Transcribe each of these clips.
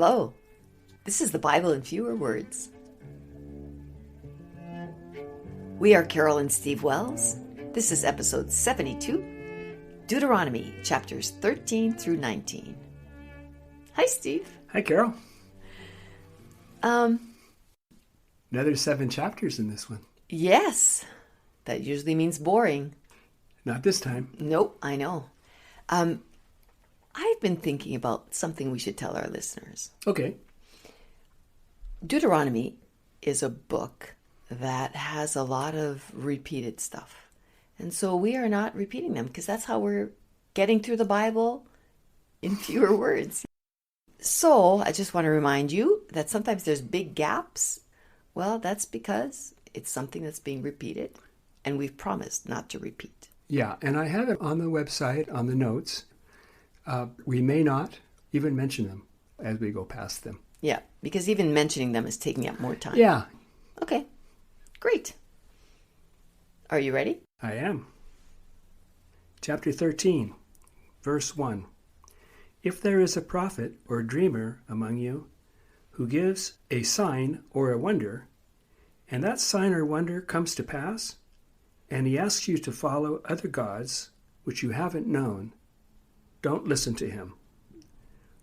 Hello, this is the Bible in Fewer Words. We are Carol and Steve Wells. This is episode 72, Deuteronomy chapters 13 through 19. Hi, Steve. Hi, Carol. Another 7 chapters in this one. Yes, that usually means boring. Not this time. Nope, I know. I've been thinking about something we should tell our listeners. Okay. Deuteronomy is a book that has a lot of repeated stuff. And so we are not repeating them because that's how we're getting through the Bible in fewer words. So I just want to remind you that sometimes there's big gaps. Well, that's because it's something that's being repeated and we've promised not to repeat. Yeah, and I have it on the website, on the notes. We may not even mention them as we go past them. Yeah, because even mentioning them is taking up more time. Yeah. Okay, great. Are you ready? I am. Chapter 13, verse 1. If there is a prophet or dreamer among you who gives a sign or a wonder, and that sign or wonder comes to pass, and he asks you to follow other gods which you haven't known, don't listen to him.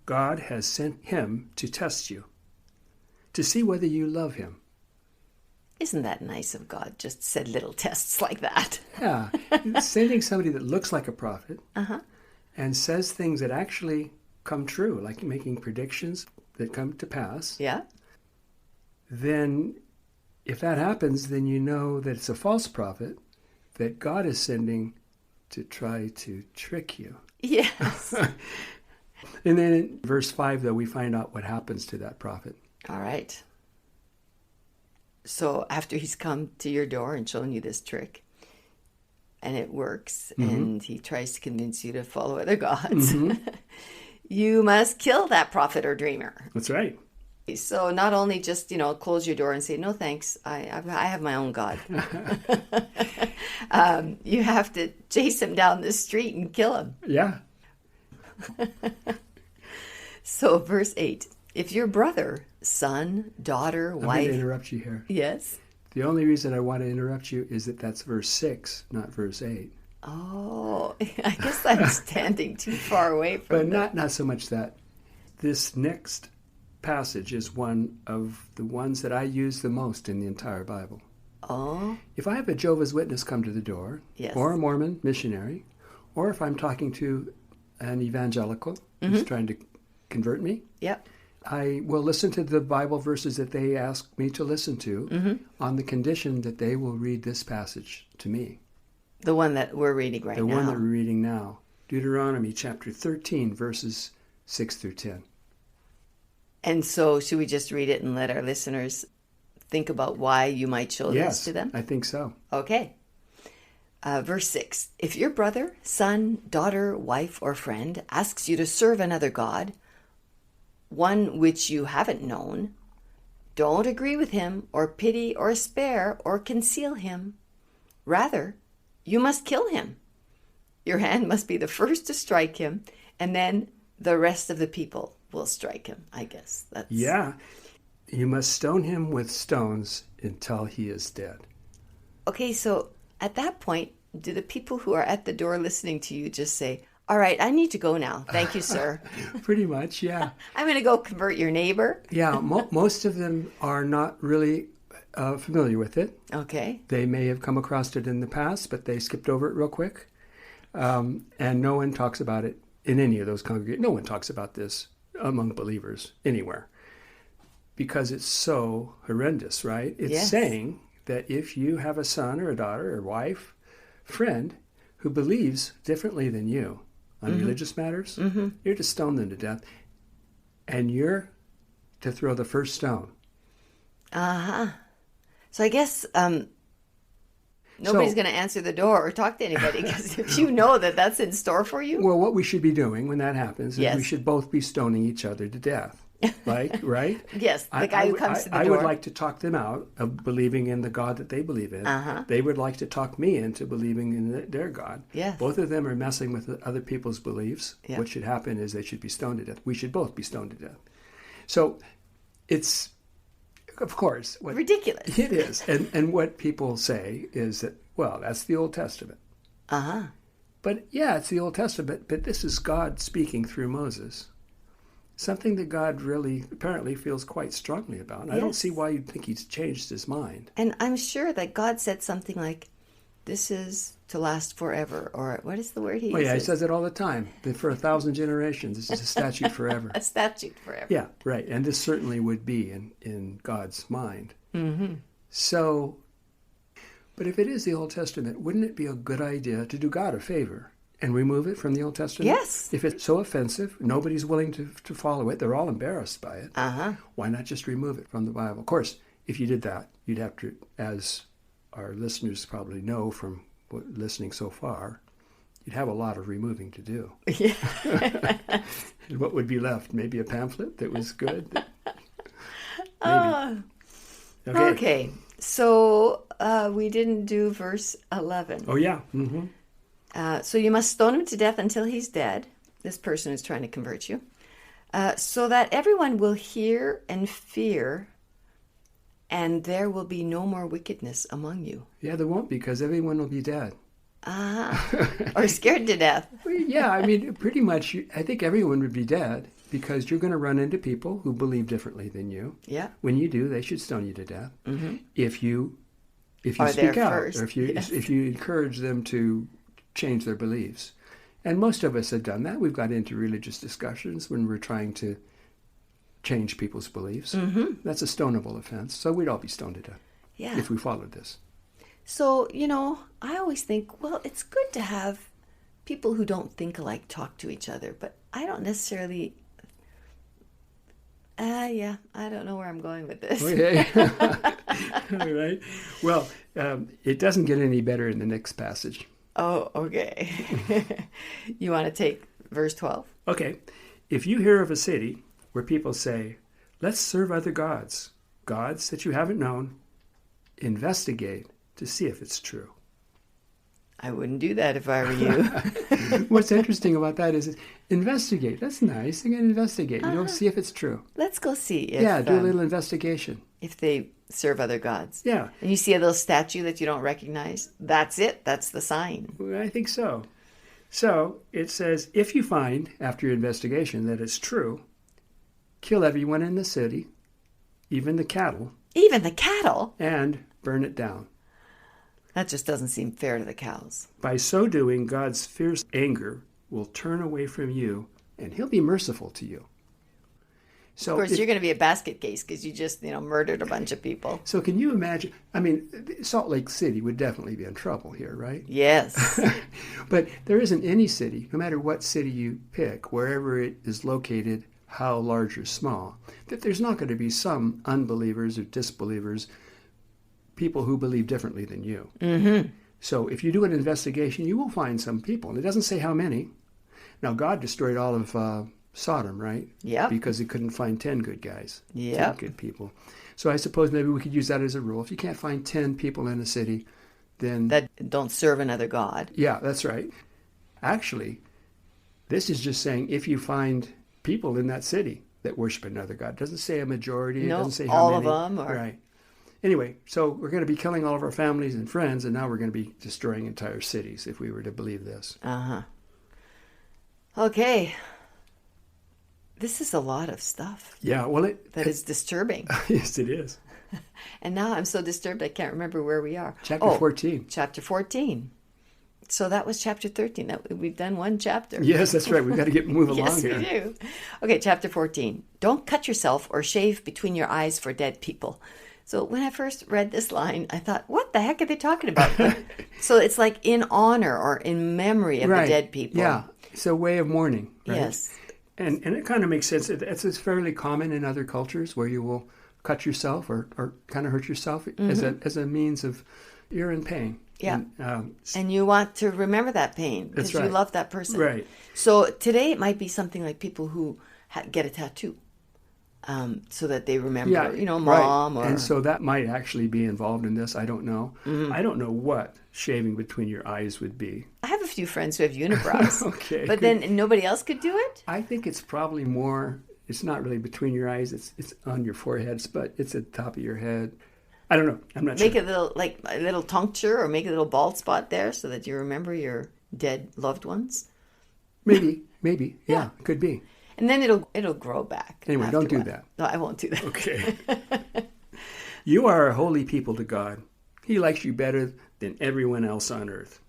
God has sent him to test you, to see whether you love him. Isn't that nice of God? Just said little tests like that. Yeah, sending somebody that looks like a prophet and says things that actually come true, like making predictions that come to pass. Yeah. Then if that happens, then you know that it's a false prophet that God is sending to try to trick you. Yes. And then in verse 5, though, we find out what happens to that prophet. All right. So after he's come to your door and shown you this trick, and it works, and he tries to convince you to follow other gods, you must kill that prophet or dreamer. That's right. So not only just, close your door and say, no thanks, I have my own God. You have to chase him down the street and kill him. Yeah. So verse 8, if your brother, son, daughter, wife... I'm going to interrupt you here. Yes? The only reason I want to interrupt you is that that's verse 6, not verse 8. Oh, I guess I'm standing too far away from But not so much that. This next passage is one of the ones that I use the most in the entire Bible. Oh. If I have a Jehovah's Witness come to the door, Yes. or a Mormon missionary, or if I'm talking to an evangelical who's trying to convert me, Yep. I will listen to the Bible verses that they ask me to listen to on the condition that they will read this passage to me. The one that we're reading right now. The one that we're reading now. Deuteronomy chapter 13, verses 6 through 10. And so should we just read it and let our listeners think about why you might show this to them? Yes, I think so. Okay. Verse 6. If your brother, son, daughter, wife, or friend asks you to serve another god, one which you haven't known, don't agree with him or pity or spare or conceal him. Rather, you must kill him. Your hand must be the first to strike him, and then the rest of the people will strike him, I guess. Yeah. You must stone him with stones until he is dead. Okay, so at that point, do the people who are at the door listening to you just say, all right, I need to go now. Thank you, sir. Pretty much, yeah. I'm going to go convert your neighbor. Yeah, most of them are not really familiar with it. Okay. They may have come across it in the past, but they skipped over it real quick. And no one talks about it in any of those congregations. No one talks about this among believers anywhere because it's so horrendous, right? It's saying that if you have a son or a daughter or wife, friend, who believes differently than you on religious matters, you're to stone them to death, and you're to throw the first stone. So I guess nobody's going to answer the door or talk to anybody because if you know that that's in store for you. Well, what we should be doing when that happens is we should both be stoning each other to death. Right? Yes, the guy who comes to the door. I would like to talk them out of believing in the God that they believe in. They would like to talk me into believing in their God. Yes. Both of them are messing with other people's beliefs. Yeah. What should happen is they should be stoned to death. We should both be stoned to death. So it's, of course, what Ridiculous. it is. And what people say is that, well, that's the Old Testament. Uh-huh. But yeah, it's the Old Testament, but this is God speaking through Moses. Something that God really apparently feels quite strongly about. And I don't see why you'd think he's changed his mind. And I'm sure that God said something like, this is to last forever, or what is the word he uses? Yeah, he says it all the time. For 1,000 generations, this is a statute forever. A statute forever. Yeah, right. And this certainly would be in God's mind. Mm-hmm. So, but if it is the Old Testament, wouldn't it be a good idea to do God a favor and remove it from the Old Testament? Yes. If it's so offensive, nobody's willing to follow it, they're all embarrassed by it, why not just remove it from the Bible? Of course, if you did that, you'd have to, as our listeners probably know from listening so far, you'd have a lot of removing to do. Yeah. And what would be left? Maybe a pamphlet that was good? Maybe. Okay. So we didn't do verse 11. Oh, yeah. Mm-hmm. So you must stone him to death until he's dead, this person who's trying to convert you, so that everyone will hear and fear, and there will be no more wickedness among you. Yeah, there won't be, because everyone will be dead. Or scared to death. Yeah, I mean, pretty much, I think everyone would be dead, because you're going to run into people who believe differently than you. Yeah. When you do, they should stone you to death. Mm-hmm. If you Are speak out, first. or if you encourage them to change their beliefs. And most of us have done that. We've got into religious discussions when we're trying to change people's beliefs. Mm-hmm. That's a stonable offense. So we'd all be stoned to death if we followed this. So, I always think, well, it's good to have people who don't think alike talk to each other, but I don't necessarily... I don't know where I'm going with this. Okay. All right. Well, it doesn't get any better in the next passage. Oh, okay. You want to take verse 12? Okay. If you hear of a city where people say, let's serve other gods that you haven't known, investigate to see if it's true. I wouldn't do that if I were you. What's interesting about that is investigate. That's nice. You can investigate. You don't see if it's true. Let's go see if... do a little investigation. If they serve other gods. Yeah. And you see a little statue that you don't recognize, that's it. That's the sign. I think so. So it says, if you find, after your investigation, that it's true, kill everyone in the city, even the cattle. Even the cattle? And burn it down. That just doesn't seem fair to the cows. By so doing, God's fierce anger will turn away from you, and he'll be merciful to you. So of course, you're going to be a basket case because you just, murdered a bunch of people. So can you imagine? I mean, Salt Lake City would definitely be in trouble here, right? Yes. But there isn't any city, no matter what city you pick, wherever it is located, how large or small, that there's not going to be some unbelievers or disbelievers, people who believe differently than you. Mm-hmm. So if you do an investigation, you will find some people. And it doesn't say how many. Now, God destroyed all of Sodom, right? Yeah. Because he couldn't find 10 good guys. Yeah. 10 good people. So I suppose maybe we could use that as a rule. If you can't find 10 people in a city, then... that don't serve another god. Yeah, that's right. Actually, this is just saying if you find people in that city that worship another god. It doesn't say a majority. No, it doesn't say how all many. of them. Or... Right. Anyway, so we're going to be killing all of our families and friends, and now we're going to be destroying entire cities if we were to believe this. Uh-huh. Okay. This is a lot of stuff. Yeah, well, that is disturbing. Yes, it is. And now I'm so disturbed I can't remember where we are. Chapter 14. Chapter 14. So that was chapter 13. We've done one chapter. Yes, that's right. We've got to move along here. Yes, we do. Okay, chapter 14. Don't cut yourself or shave between your eyes for dead people. So when I first read this line, I thought, what the heck are they talking about? So it's like in honor or in memory of the dead people. Yeah, it's a way of mourning. Right? Yes. And it kind of makes sense. It's fairly common in other cultures where you will cut yourself or kind of hurt yourself as a means of, you're in pain. Yeah. And you want to remember that pain because you love that person. Right. So today it might be something like people who get a tattoo. So that they remember, mom. Right. And so that might actually be involved in this. I don't know. Mm-hmm. I don't know what shaving between your eyes would be. I have a few friends who have unibrows. Okay. But then nobody else could do it? I think it's probably more It's not really between your eyes. It's on your forehead, but it's at the top of your head. I don't know. I'm not sure. Make a little tincture, or make a little bald spot there so that you remember your dead loved ones. Maybe. Yeah, could be. And then it'll grow back. Anyway, don't do that. No, I won't do that. Okay. You are a holy people to God. He likes you better than everyone else on earth.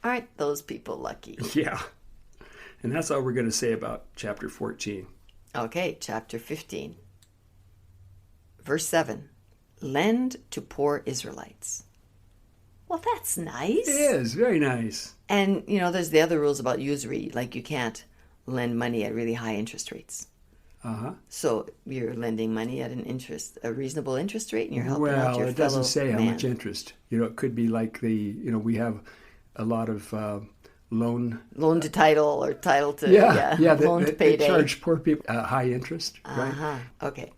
Aren't those people lucky? Yeah. And that's all we're going to say about chapter 14. Okay, chapter 15. Verse 7. Lend to poor Israelites. Well, that's nice. It is. Very nice. And, there's the other rules about usury. Like, you can't lend money at really high interest rates. Uh-huh. So you're lending money at a reasonable interest rate, and you're helping out your Well, it fellow doesn't say how man. much interest. It could be like we have a lot of loan to title, or title to loan to payday. They charge poor people high interest, right? Uh-huh. Okay.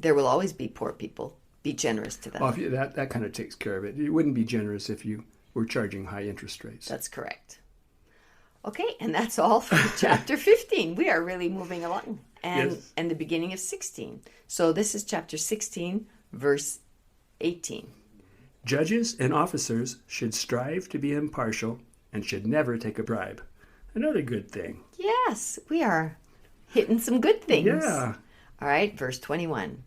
There will always be poor people. Be generous to them. Well, that kind of takes care of it. You wouldn't be generous if you were charging high interest rates. That's correct. Okay, and that's all for chapter 15. We are really moving along. And the beginning of 16. So this is chapter 16, verse 18. Judges and officers should strive to be impartial and should never take a bribe. Another good thing. Yes, we are hitting some good things. Yeah. All right, verse 21.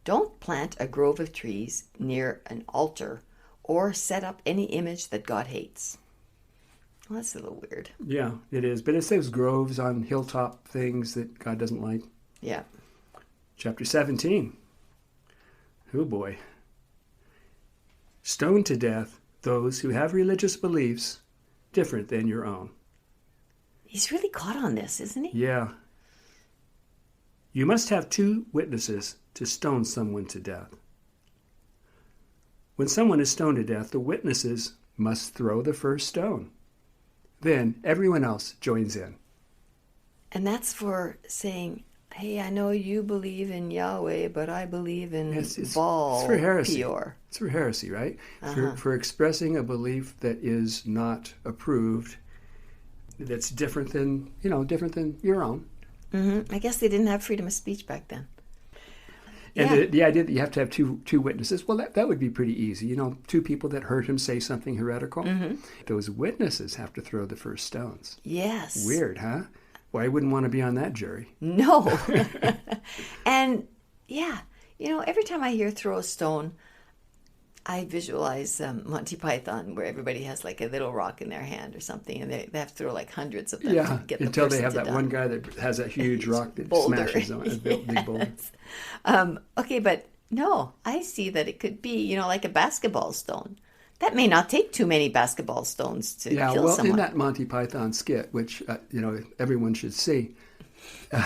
Don't plant a grove of trees near an altar or set up any image that God hates. Well, that's a little weird. Yeah, it is. But it says groves on hilltop things that God doesn't like. Yeah. Chapter 17. Oh boy. Stone to death those who have religious beliefs different than your own. He's really caught on this, isn't he? Yeah. You must have 2 witnesses to stone someone to death. When someone is stoned to death, the witnesses must throw the first stone. Then everyone else joins in. And that's for saying, hey, I know you believe in Yahweh, but I believe in Baal. It's for heresy. Peor. It's for heresy, right? Uh-huh. For expressing a belief that is not approved, that's different than your own. Mm-hmm. I guess they didn't have freedom of speech back then. And the idea that you have to have two witnesses, well, that would be pretty easy. 2 people that heard him say something heretical. Mm-hmm. Those witnesses have to throw the first stones. Yes. Weird, huh? Well, I wouldn't want to be on that jury. No. And, every time I hear throw a stone, I visualize Monty Python, where everybody has like a little rock in their hand or something, and they have to throw like hundreds of them to get the until person they have to that die. one guy that has that huge rock that Boulder. smashes on a big boulder. Okay, but no, I see that it could be, like a basketball stone. That may not take too many basketball stones to kill someone. In that Monty Python skit, which everyone should see,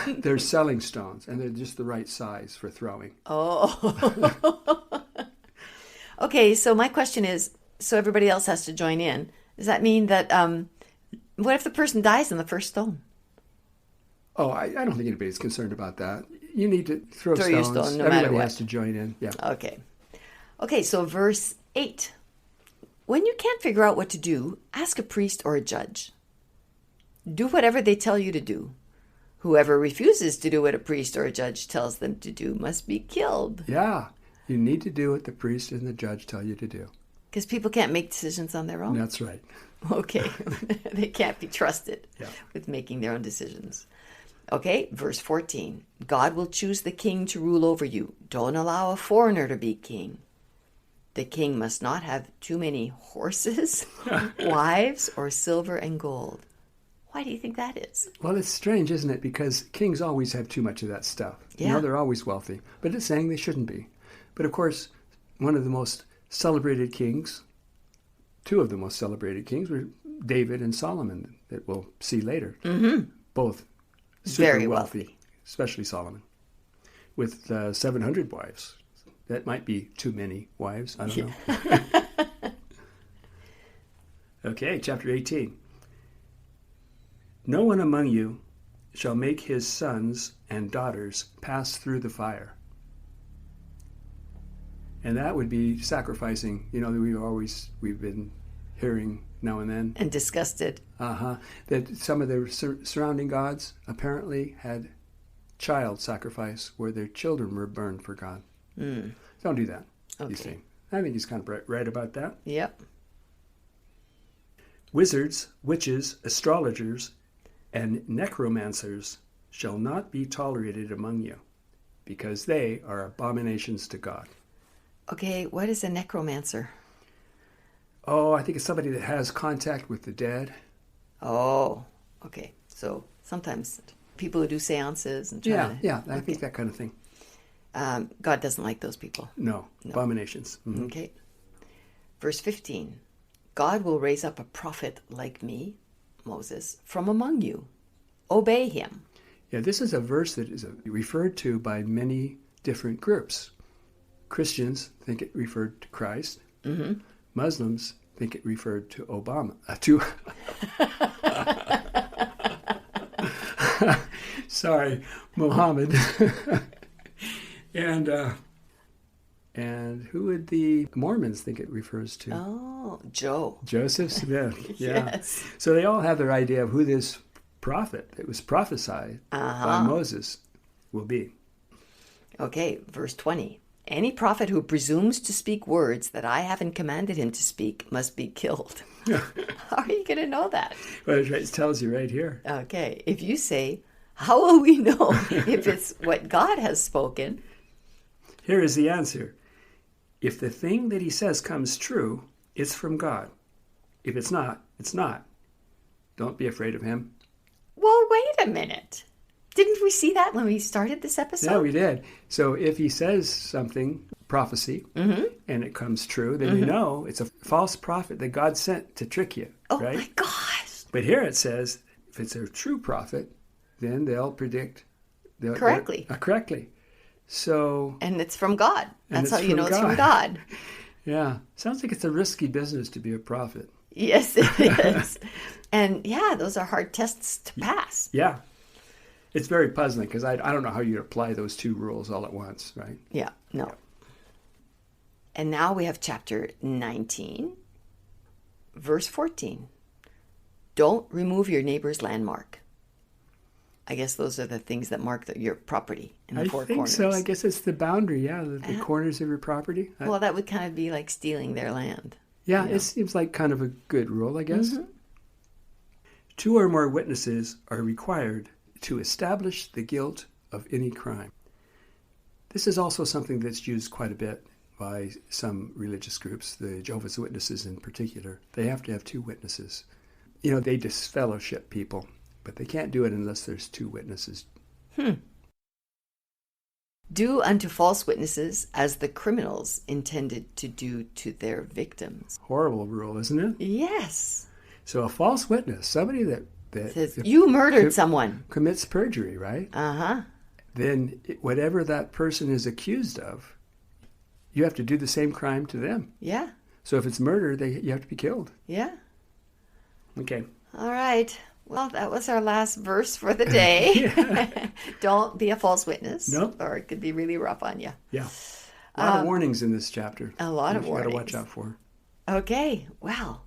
they're selling stones, and they're just the right size for throwing. Oh. Okay, so my question is, so everybody else has to join in. Does that mean that, what if the person dies in the first stone? Oh, I don't think anybody's concerned about that. You need to throw stones. Your stone, no matter Everybody what. has to join in. Yeah. Okay, so verse 8. When you can't figure out what to do, ask a priest or a judge. Do whatever they tell you to do. Whoever refuses to do what a priest or a judge tells them to do must be killed. Yeah. You need to do what the priest and the judge tell you to do. Because people can't make decisions on their own? That's right. Okay. They can't be trusted with making their own decisions. Okay, verse 14. God will choose the king to rule over you. Don't allow a foreigner to be king. The king must not have too many horses, wives, or silver and gold. Why do you think that is? Well, it's strange, isn't it? Because kings always have too much of that stuff. Yeah. They're always wealthy. But it's saying they shouldn't be. But of course, one of the most celebrated kings, 2 of the most celebrated kings were David and Solomon, that we'll see later. Mm-hmm. Both super very wealthy, especially Solomon, with 700 wives. That might be too many wives. I don't know. Okay, chapter 18. No one among you shall make his sons and daughters pass through the fire. And that would be sacrificing, that we've been hearing now and then. And disgusted. That some of the surrounding gods apparently had child sacrifice where their children were burned for God. Don't do that, he's saying. I think he's kind of right about that. Yep. Wizards, witches, astrologers, and necromancers shall not be tolerated among you, because they are abominations to God. Okay, what is a necromancer? Oh, I think it's somebody that has contact with the dead. Oh, okay. So sometimes people who do seances and try Yeah, I think that kind of thing. God doesn't like those people. No. Abominations. Mm-hmm. Okay. Verse 15. God will raise up a prophet like me, Moses, from among you. Obey him. Yeah, this is a verse that is referred to by many different groups. Christians think it referred to Christ. Mm-hmm. Muslims think it referred to Obama. Sorry, Muhammad. And who would the Mormons think it refers to? Oh, Joseph Smith. Yeah. Yes. So they all have their idea of who this prophet that was prophesied by Moses will be. Okay, verse 20. Any prophet who presumes to speak words that I haven't commanded him to speak must be killed. How are you going to know that? Well, it tells you right here. Okay, if you say, how will we know if it's what God has spoken? Here is the answer. If the thing that he says comes true, it's from God. If it's not, it's not. Don't be afraid of him. Well, wait a minute. Didn't we see that when we started this episode? Yeah, we did. So if he says something, prophecy, and it comes true, then you know it's a false prophet that God sent to trick you. Oh, right? my gosh. But here it says, if it's a true prophet, then they'll predict Correctly. Correctly. So, and it's from God. That's how it's you know from it's from God. God. Yeah. Sounds like it's a risky business to be a prophet. Yes, it is. And yeah, those are hard tests to pass. Yeah. It's very puzzling because I don't know how you apply those two rules all at once, right? Yeah, no. And now we have chapter 19, verse 14. Don't remove your neighbor's landmark. I guess those are the things that mark your property in the four corners. I think so. I guess it's the boundary, the corners of your property. Well, that would kind of be like stealing their land. Yeah, it seems like kind of a good rule, I guess. Mm-hmm. 2 or more witnesses are required to establish the guilt of any crime. This is also something that's used quite a bit by some religious groups, the Jehovah's Witnesses in particular. They have to have 2 witnesses. You know, they disfellowship people, but they can't do it unless there's 2 witnesses. Do unto false witnesses as the criminals intended to do to their victims. Horrible rule, isn't it? Yes. So a false witness, somebody that says, you murdered someone. Commits perjury, right? Uh-huh. Then whatever that person is accused of, you have to do the same crime to them. Yeah. So if it's murder, you have to be killed. Yeah. Okay. All right. Well, that was our last verse for the day. Don't be a false witness. Nope. Or it could be really rough on you. Yeah. A lot of warnings in this chapter. A lot of warnings. You got to watch out for. Okay. Wow.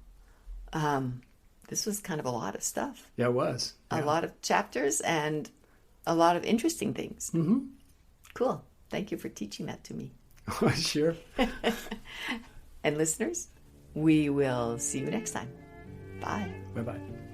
This was kind of a lot of stuff. Yeah, it was. A lot of chapters and a lot of interesting things. Mm-hmm. Cool. Thank you for teaching that to me. Oh, sure. And listeners, we will see you next time. Bye. Bye-bye.